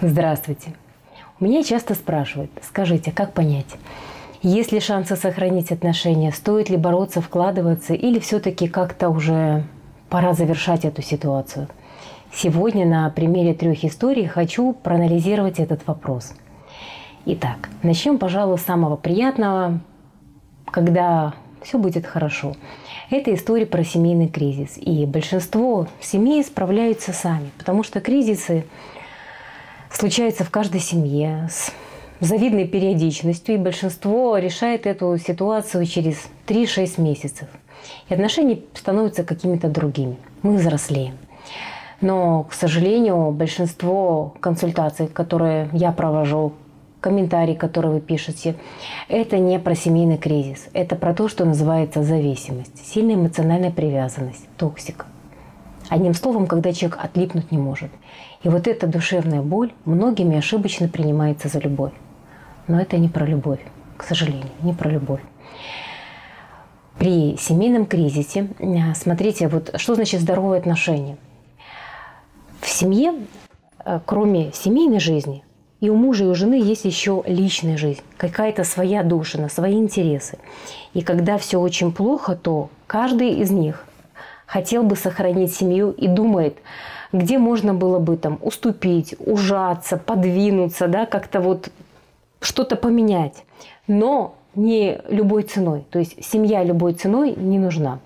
Здравствуйте. Меня часто спрашивают, скажите, как понять, есть ли шансы сохранить отношения, стоит ли бороться, вкладываться, или все-таки как-то уже пора завершать эту ситуацию? Сегодня на примере 3 историй хочу проанализировать этот вопрос. Итак, начнем, пожалуй, с самого приятного, когда все будет хорошо. Это история про семейный кризис. И большинство семей справляются сами, потому что кризисы случаются в каждой семье с завидной периодичностью, и большинство решает эту ситуацию через 3-6 месяцев. И отношения становятся какими-то другими. Мы взрослеем. Но, к сожалению, большинство консультаций, которые я провожу, комментарии, которые вы пишете, это не про семейный кризис. Это про то, что называется зависимость, сильная эмоциональная привязанность, токсика. Одним словом, когда человек отлипнуть не может. И вот эта душевная боль многими ошибочно принимается за любовь. Но это не про любовь, к сожалению, не про любовь. При семейном кризисе, смотрите, вот что значит здоровые отношения. В семье, кроме семейной жизни, и у мужа, и у жены есть еще личная жизнь, какая-то своя душина, свои интересы. И когда все очень плохо, то каждый из них хотел бы сохранить семью и думает, где можно было бы там уступить, ужаться, подвинуться, да, как-то вот что-то поменять. Но не любой ценой. То есть семья любой ценой не нужна.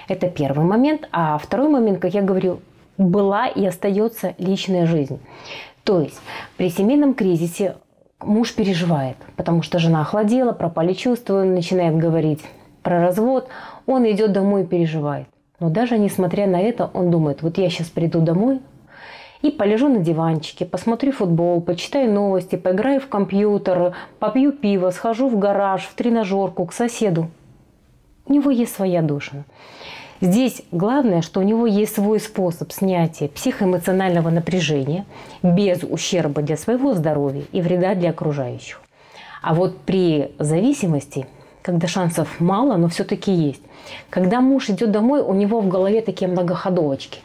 Это первый момент. А второй момент, как я говорю, была и остается личная жизнь. То есть при семейном кризисе муж переживает, потому что жена охладела, пропали чувства, начинает говорить про развод. Он идет домой и переживает. Но даже несмотря на это, он думает, вот я сейчас приду домой и полежу на диванчике, посмотрю футбол, почитаю новости, поиграю в компьютер, попью пиво, схожу в гараж, в тренажерку, к соседу. У него есть своя душа. Здесь главное, что у него есть свой способ снятия психоэмоционального напряжения без ущерба для своего здоровья и вреда для окружающих. А вот при зависимости, когда шансов мало, но все-таки есть, когда муж идет домой, у него в голове такие многоходовочки.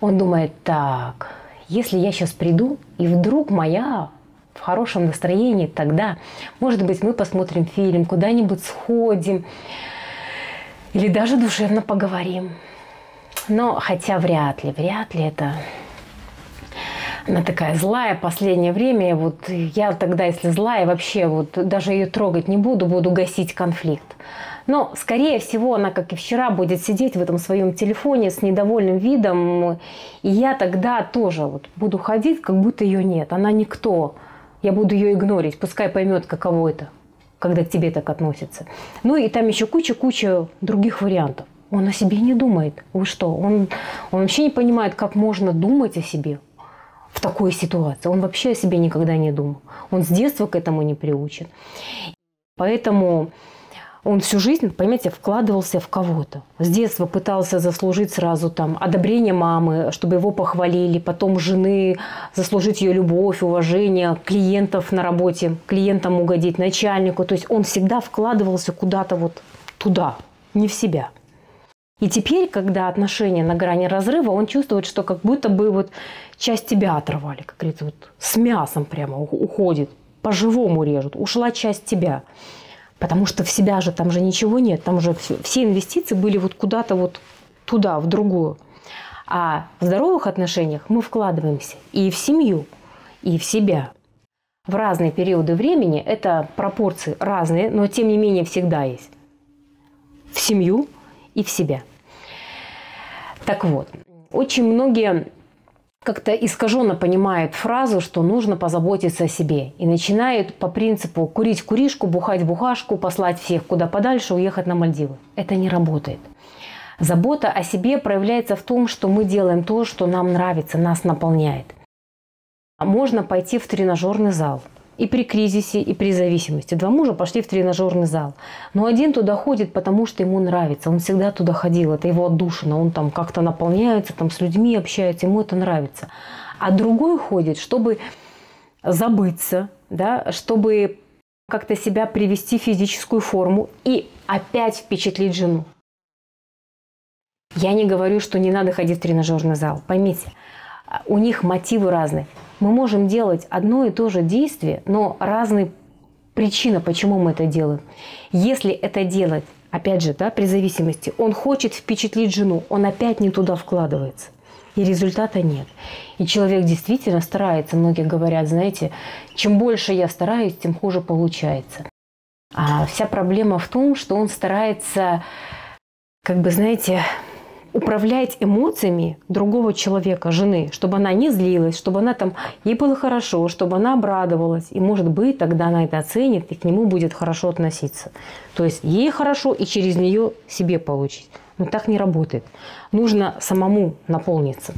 Он думает, так, если я сейчас приду, и вдруг моя в хорошем настроении, тогда, может быть, мы посмотрим фильм, куда-нибудь сходим, или даже душевно поговорим. Но хотя вряд ли это... Она такая злая в последнее время. Вот я тогда, если злая, вообще вот даже ее трогать не буду, буду гасить конфликт. Но, скорее всего, она, как и вчера, будет сидеть в этом своем телефоне с недовольным видом. И я тогда тоже вот буду ходить, как будто ее нет. Она никто. Я буду ее игнорить. Пускай поймет, каково это, когда к тебе так относятся. Ну и там еще куча других вариантов. Он о себе не думает. Вы что? Он вообще не понимает, как можно думать о себе в такой ситуации. Он вообще о себе никогда не думал. Он с детства к этому не приучен. Поэтому он всю жизнь, понимаете, вкладывался в кого-то. С детства пытался заслужить сразу там одобрение мамы, чтобы его похвалили, потом жены, заслужить ее любовь, уважение, клиентов на работе, клиентам угодить, начальнику. То есть он всегда вкладывался куда-то вот туда, не в себя. И теперь, когда отношения на грани разрыва, он чувствует, что как будто бы вот часть тебя оторвали, как говорится, вот с мясом прямо уходит, по-живому режут, ушла часть тебя. Потому что в себя же там же ничего нет, там же все инвестиции были вот куда-то вот туда, в другую. А в здоровых отношениях мы вкладываемся и в семью, и в себя. В разные периоды времени это пропорции разные, но тем не менее всегда есть. В семью и в себя. Так вот, очень многие как-то искаженно понимают фразу, что нужно позаботиться о себе. И начинают по принципу курить куришку, бухать бухашку, послать всех куда подальше, уехать на Мальдивы. Это не работает. Забота о себе проявляется в том, что мы делаем то, что нам нравится, нас наполняет. Можно пойти в тренажерный зал. И при кризисе, и при зависимости. 2 мужа пошли в тренажерный зал. Но один туда ходит, потому что ему нравится. Он всегда туда ходил. Это его отдушина. Он там как-то наполняется, там с людьми общается. Ему это нравится. А другой ходит, чтобы забыться, да, чтобы как-то себя привести в физическую форму и опять впечатлить жену. Я не говорю, что не надо ходить в тренажерный зал. Поймите, у них мотивы разные. Мы можем делать одно и то же действие, но разные причины, почему мы это делаем. Если это делать, опять же, да, при зависимости, он хочет впечатлить жену, он опять не туда вкладывается. И результата нет. И человек действительно старается. Многие говорят, знаете, чем больше я стараюсь, тем хуже получается. А вся проблема в том, что он старается, как бы, знаете, управлять эмоциями другого человека, жены, чтобы она не злилась, чтобы она там, ей было хорошо, чтобы она обрадовалась. И, может быть, тогда она это оценит и к нему будет хорошо относиться. То есть ей хорошо и через нее себе получить. Но так не работает. Нужно самому наполниться.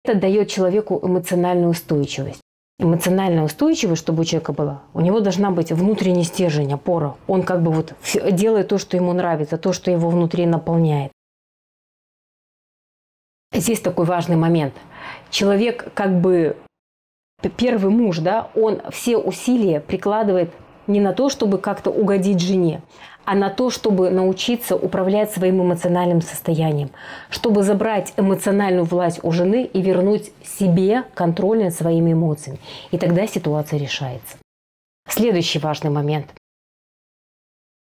Это дает человеку эмоциональную устойчивость. Эмоциональная устойчивость, чтобы у человека была, у него должна быть внутренний стержень, опора. Он как бы вот делает то, что ему нравится, то, что его внутри наполняет. Здесь такой важный момент. Человек, как бы первый муж, да, он все усилия прикладывает не на то, чтобы как-то угодить жене, а на то, чтобы научиться управлять своим эмоциональным состоянием, чтобы забрать эмоциональную власть у жены и вернуть себе контроль над своими эмоциями. И тогда ситуация решается. Следующий важный момент.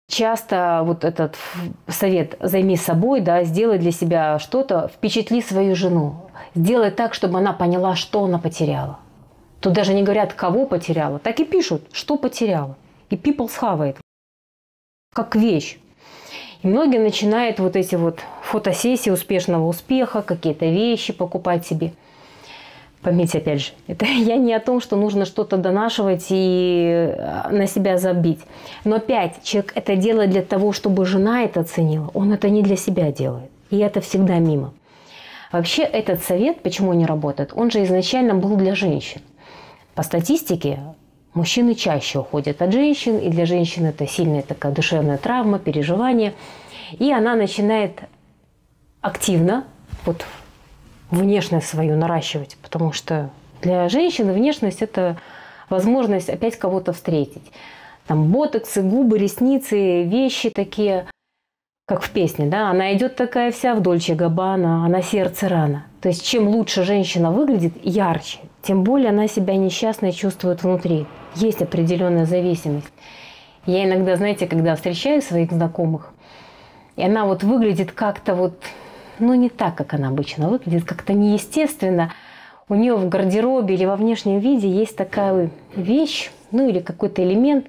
Часто вот этот совет «займись собой», да, сделай для себя что-то, впечатли свою жену. Сделай так, чтобы она поняла, что она потеряла. Тут даже не говорят, кого потеряла, так и пишут, что потеряла. И people have it. Как вещь. И многие начинают вот эти вот фотосессии успешного успеха, какие-то вещи покупать себе. Поймите, опять же, это я не о том, что нужно что-то донашивать и на себя забить. Но опять, человек это делает для того, чтобы жена это оценила. Он это не для себя делает. И это всегда мимо. Вообще этот совет, почему не работает, он же изначально был для женщин. По статистике, мужчины чаще уходят от женщин, и для женщин это сильная такая душевная травма, переживание. И она начинает активно вот, внешность свою наращивать, потому что для женщины внешность – это возможность опять кого-то встретить. Там ботоксы, губы, ресницы, вещи такие, как в песне, да, она идет такая вся в Дольче Габбана, а на сердце рана. То есть чем лучше женщина выглядит, ярче, тем более она себя несчастной чувствует внутри. Есть определенная зависимость. Я иногда, знаете, когда встречаю своих знакомых, и она вот выглядит как-то вот, ну не так, как она обычно выглядит, как-то неестественно. У нее в гардеробе или во внешнем виде есть такая вещь, ну или какой-то элемент,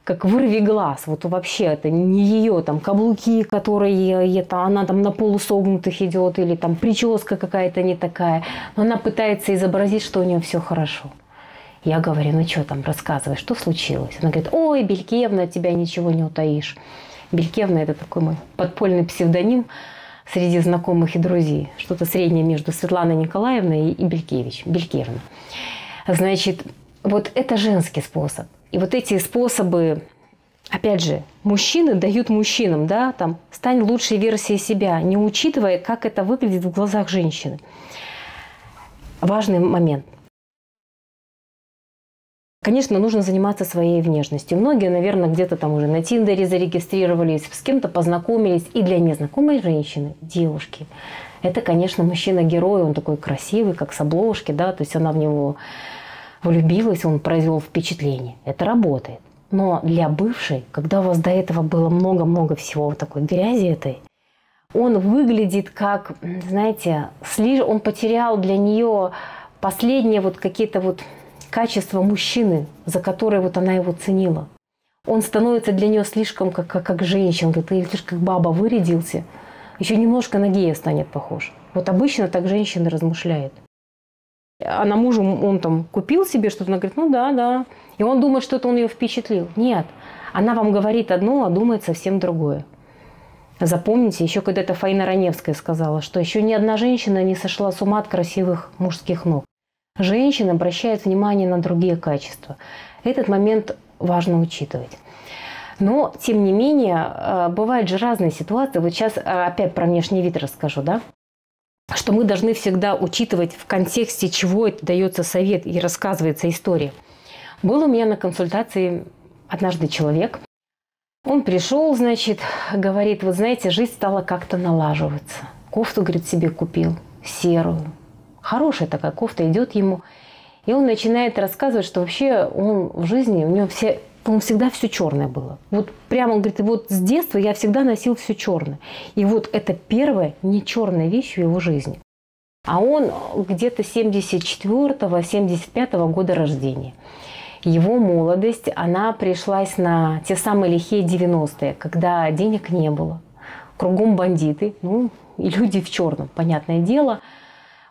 как вырви глаз. Вот вообще это не ее там каблуки, которые это, она там на полусогнутых идет, или там прическа какая-то не такая. Но она пытается изобразить, что у нее все хорошо. Я говорю, ну что там, рассказывай, что случилось? Она говорит, ой, Белькевна, от тебя ничего не утаишь. Белькевна – это такой мой подпольный псевдоним среди знакомых и друзей. Что-то среднее между Светланой Николаевной и Белькевна. Значит, вот это женский способ. И вот эти способы, опять же, мужчины дают мужчинам, да, там, стань лучшей версией себя, не учитывая, как это выглядит в глазах женщины. Важный момент. Конечно, нужно заниматься своей внешностью. Многие, наверное, где-то там уже на Тиндере зарегистрировались, с кем-то познакомились. И для незнакомой женщины, девушки, это, конечно, мужчина-герой, он такой красивый, как с обложки, да, то есть она в него влюбилась, он произвел впечатление. Это работает. Но для бывшей, когда у вас до этого было много-много всего вот такой грязи этой, он выглядит как, знаете, он потерял для нее последние вот какие-то вот качества мужчины, за которые вот она его ценила. Он становится для нее слишком как женщина. Ты слишком как баба вырядился. Еще немножко на гея станет похож. Вот обычно так женщины размышляют. А на мужу он там купил себе что-то, она говорит, ну да. И он думает, что-то он ее впечатлил. Нет, она вам говорит одно, а думает совсем другое. Запомните, еще когда-то Фаина Раневская сказала, что еще ни одна женщина не сошла с ума от красивых мужских ног. Женщины обращают внимание на другие качества. Этот момент важно учитывать. Но, тем не менее, бывают же разные ситуации. Вот сейчас опять про внешний вид расскажу, да? Что мы должны всегда учитывать, в контексте чего это дается совет и рассказывается история. Был у меня на консультации однажды человек. Он пришел, значит, говорит, вот знаете, жизнь стала как-то налаживаться. Кофту, говорит, себе купил, серую. Хорошая такая кофта идет ему. И он начинает рассказывать, что вообще он в жизни, у него всегда все черное было. Вот прямо он говорит, вот с детства я всегда носил все черное. И вот это первая не черная вещь в его жизни. А он где-то 74-75 года рождения. Его молодость, она пришлась на те самые лихие 90-е, когда денег не было. Кругом бандиты, ну и люди в черном, понятное дело.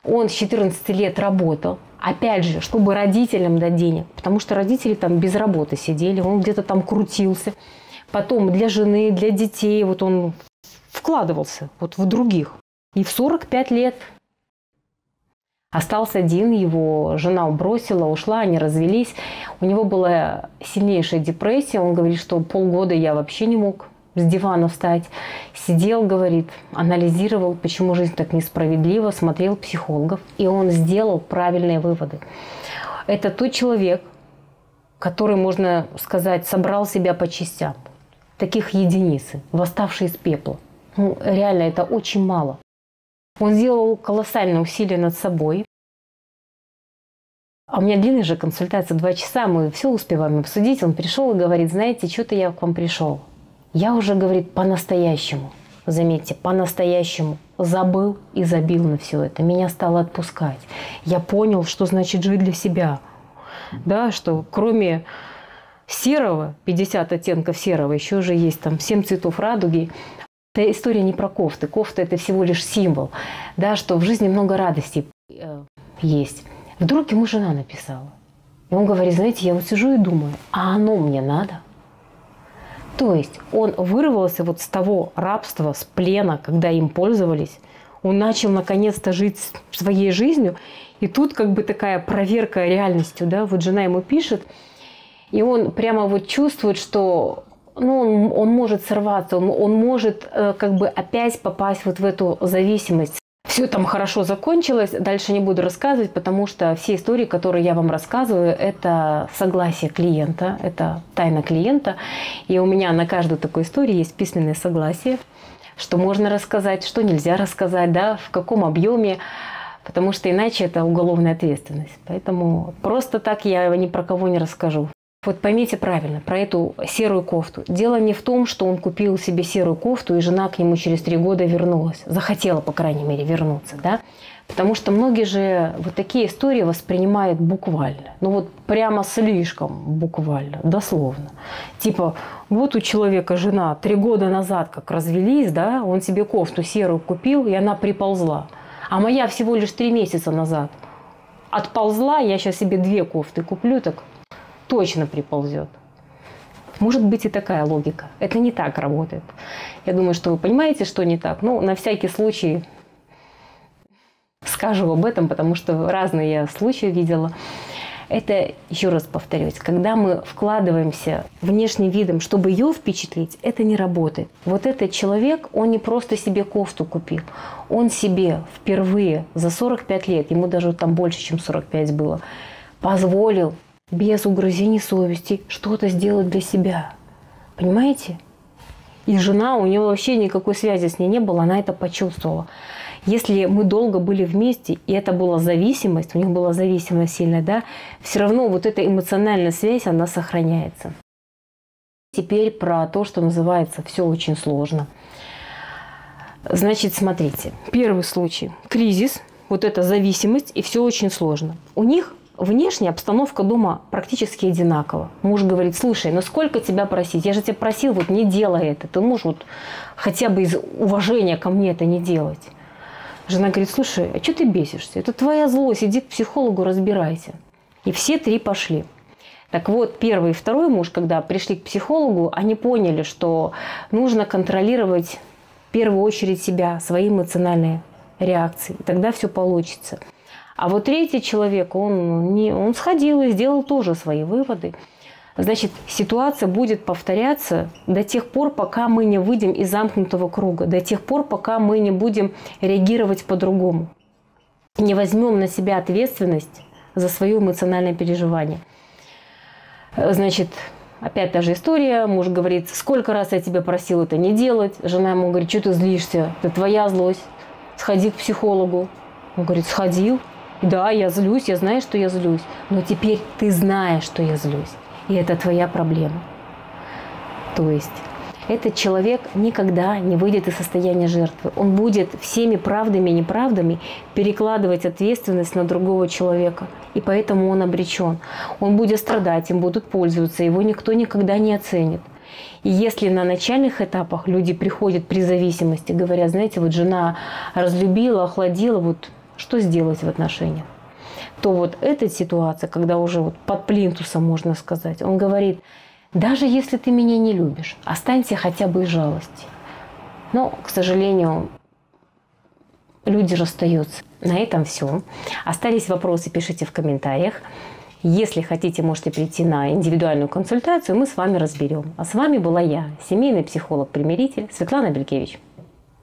Он с 14 лет работал. Опять же, чтобы родителям дать денег, потому что родители там без работы сидели, он где-то там крутился. Потом для жены, для детей, вот он вкладывался вот в других. И в 45 лет остался один, его жена бросила, ушла, они развелись. У него была сильнейшая депрессия, он говорит, что полгода я вообще не мог с дивана встать. Сидел, говорит, анализировал, почему жизнь так несправедлива, смотрел психологов, и он сделал правильные выводы. Это тот человек, который, можно сказать, собрал себя по частям. Таких единицы, восставшие из пепла. Ну, реально, это очень мало. Он сделал колоссальные усилия над собой. А у меня длинная же консультация, 2 часа, мы все успеваем обсудить. Он пришел и говорит, знаете, что-то я к вам пришел. Я уже, говорит, по-настоящему, заметьте, по-настоящему забыл и забил на все это. Меня стало отпускать. Я понял, что значит жить для себя. Да, что кроме серого, 50 оттенков серого, еще же есть там 7 цветов радуги. Это история не про кофты. Кофта – это всего лишь символ, да, что в жизни много радостей есть. Вдруг ему жена написала. И он говорит, знаете, я вот сижу и думаю, а оно мне надо? То есть он вырвался вот с того рабства, с плена, когда им пользовались. Он начал наконец-то жить своей жизнью. И тут как бы такая проверка реальностью. Да? Вот жена ему пишет, и он прямо вот чувствует, что ну, он может сорваться, он может как бы опять попасть вот в эту зависимость. Все там хорошо закончилось, дальше не буду рассказывать, потому что все истории, которые я вам рассказываю, это согласие клиента, это тайна клиента. И у меня на каждую такую историю есть письменное согласие, что можно рассказать, что нельзя рассказать, да, в каком объеме, потому что иначе это уголовная ответственность. Поэтому просто так я ни про кого не расскажу. Вот поймите правильно про эту серую кофту. Дело не в том, что он купил себе серую кофту, и жена к нему через 3 года вернулась. Захотела, по крайней мере, вернуться. Да? Потому что многие же вот такие истории воспринимают буквально. Ну вот прямо слишком буквально, дословно. Типа, вот у человека жена 3 года назад как развелись, да, он себе кофту серую купил, и она приползла. А моя всего лишь 3 месяца назад отползла, я сейчас себе 2 кофты куплю, так точно приползет. Может быть и такая логика. Это не так работает. Я думаю, что вы понимаете, что не так. Но на всякий случай скажу об этом, потому что разные я случаи видела. Это, еще раз повторюсь, когда мы вкладываемся внешним видом, чтобы ее впечатлить, это не работает. Вот этот человек, он не просто себе кофту купил. Он себе впервые за 45 лет, ему даже там больше, чем 45 было, позволил без угрызений совести что-то сделать для себя. Понимаете? И жена, у нее вообще никакой связи с ней не было, она это почувствовала. Если мы долго были вместе, и это была зависимость, у них была зависимость сильная, да, все равно вот эта эмоциональная связь, она сохраняется. Теперь про то, что называется «все очень сложно». Значит, смотрите, первый случай – кризис, вот эта зависимость, и все очень сложно. У них внешняя обстановка дома практически одинакова. Муж говорит, слушай, ну сколько тебя просить? Я же тебя просил, вот не делай это. Ты можешь вот хотя бы из уважения ко мне это не делать. Жена говорит, слушай, а что ты бесишься? Это твоя злость, иди к психологу, разбирайся. И все 3 пошли. Так вот, первый и второй муж, когда пришли к психологу, они поняли, что нужно контролировать в первую очередь себя, свои эмоциональные реакции. И тогда все получится. А вот третий человек, он сходил и сделал тоже свои выводы. Значит, ситуация будет повторяться до тех пор, пока мы не выйдем из замкнутого круга, до тех пор, пока мы не будем реагировать по-другому, не возьмем на себя ответственность за свое эмоциональное переживание. Значит, опять та же история. Муж говорит, сколько раз я тебя просил это не делать. Жена ему говорит, что ты злишься, это твоя злость, сходи к психологу. Он говорит, сходил. Да, я злюсь, я знаю, что я злюсь. Но теперь ты знаешь, что я злюсь. И это твоя проблема. То есть этот человек никогда не выйдет из состояния жертвы. Он будет всеми правдами и неправдами перекладывать ответственность на другого человека. И поэтому он обречен. Он будет страдать, им будут пользоваться, его никто никогда не оценит. И если на начальных этапах люди приходят при зависимости, говорят, знаете, вот жена разлюбила, охладила, вот что сделать в отношениях, то вот эта ситуация, когда уже вот под плинтусом, можно сказать, он говорит, даже если ты меня не любишь, останься хотя бы из жалости. Но, к сожалению, люди расстаются. На этом все. Остались вопросы, пишите в комментариях. Если хотите, можете прийти на индивидуальную консультацию, мы с вами разберем. А с вами была я, семейный психолог-примиритель Светлана Белькевич.